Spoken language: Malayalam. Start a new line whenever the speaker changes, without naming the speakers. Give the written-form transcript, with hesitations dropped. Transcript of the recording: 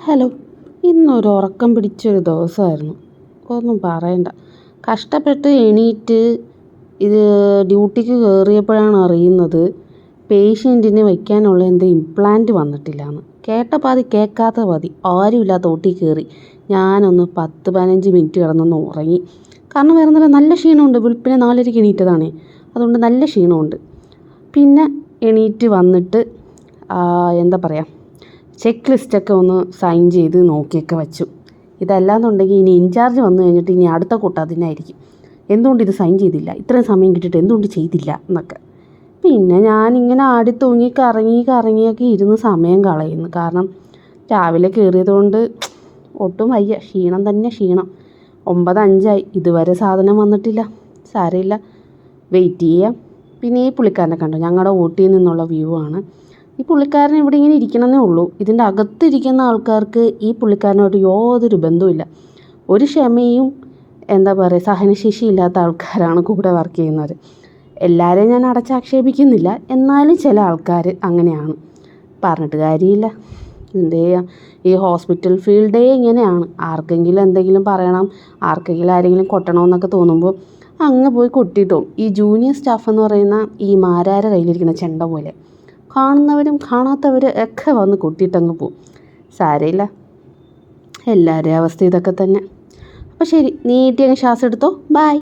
ഹലോ. ഇന്നൊരു ഉറക്കം പിടിച്ചൊരു ദിവസമായിരുന്നു. ഒന്നും പറയണ്ട. കഷ്ടപ്പെട്ട് എണീറ്റ് ഇത് ഡ്യൂട്ടിക്ക് കയറിയപ്പോഴാണ് അറിയുന്നത് പേഷ്യൻറ്റിന് വയ്ക്കാനുള്ള എന്തോ ഇംപ്ലാന്റ് വന്നിട്ടില്ലയെന്ന്. കേട്ട പാതി കേൾക്കാത്ത പാതി ആരുമില്ലാത്ത ഓട്ടിൽ കയറി. ഞാനൊന്ന് 10-15 മിനിറ്റ് കിടന്നൊന്ന് ഉറങ്ങി. കാരണം വേറെ ഒന്നുമില്ല, നല്ല ക്ഷീണമുണ്ട്. വെളുപ്പിനെ 4:30 എണീറ്റതാണേ, അതുകൊണ്ട് നല്ല ക്ഷീണമുണ്ട്. പിന്നെ എണീറ്റ് വന്നിട്ട് എന്താ പറയുക, ചെക്ക് ലിസ്റ്റൊക്കെ ഒന്ന് സൈൻ ചെയ്ത് നോക്കിയൊക്കെ വച്ചു. ഇതല്ലാന്നുണ്ടെങ്കിൽ ഇനി ഇൻചാർജ് വന്നു കഴിഞ്ഞിട്ട് ഇനി അടുത്ത കൂട്ടം അതിനായിരിക്കും, എന്തുകൊണ്ട് ഇത് സൈൻ ചെയ്തില്ല, ഇത്രയും സമയം കിട്ടിയിട്ട് എന്തുകൊണ്ട് ചെയ്തില്ല എന്നൊക്കെ. പിന്നെ ഞാനിങ്ങനെ ആടി തൂങ്ങി കറങ്ങിയൊക്കെ ഇരുന്ന് സമയം കളയുന്നു. കാരണം രാവിലെ കയറിയതുകൊണ്ട് ഒട്ടും വയ്യ, ക്ഷീണം തന്നെ ക്ഷീണം. 9:05 ഇതുവരെ സാധനം വന്നിട്ടില്ല. സാരമില്ല, വെയിറ്റ് ചെയ്യാം. പിന്നെ ഈ പുള്ളിക്കാരനെ കണ്ടോ, ഞങ്ങളുടെ ഊട്ടിയിൽ നിന്നുള്ള വ്യൂ ആണ്. ഈ പുള്ളിക്കാരൻ ഇവിടെ ഇങ്ങനെ ഇരിക്കണമെന്നേ ഉള്ളൂ. ഇതിൻ്റെ അകത്തിരിക്കുന്ന ആൾക്കാർക്ക് ഈ പുള്ളിക്കാരനോട് യാതൊരു ബന്ധവുമില്ല. ഒരു ക്ഷമയും എന്താ പറയുക സഹനശേഷി ഇല്ലാത്ത ആൾക്കാരാണ് കൂടെ വർക്ക് ചെയ്യുന്നവർ. എല്ലാവരെയും ഞാൻ അടച്ചാക്ഷേപിക്കുന്നില്ല, എന്നാലും ചില ആൾക്കാർ അങ്ങനെയാണ്. പറഞ്ഞിട്ട് കാര്യമില്ല, എന്ത് ചെയ്യാം. ഈ ഹോസ്പിറ്റൽ ഫീൽഡേ ഇങ്ങനെയാണ്. ആർക്കെങ്കിലും എന്തെങ്കിലും പറയണം, ആരെങ്കിലും കൊട്ടണമെന്നൊക്കെ തോന്നുമ്പോൾ അങ്ങ് പോയി കൊട്ടിയിട്ടു. ഈ ജൂനിയർ സ്റ്റാഫ് എന്ന് പറയുന്ന ഈ മാരാര കയ്യിലിരിക്കുന്ന ചെണ്ട പോലെ കാണുന്നവരും കാണാത്തവരും ഒക്കെ വന്ന് കൊട്ടിയിട്ടങ്ങ് പോവും. സാരമില്ല, എല്ലാവരുടെയും അവസ്ഥ ഇതൊക്കെ തന്നെ. അപ്പോൾ ശരി, നീട്ടി അങ്ങ് ശ്വാസം എടുത്തോ. ബായ്.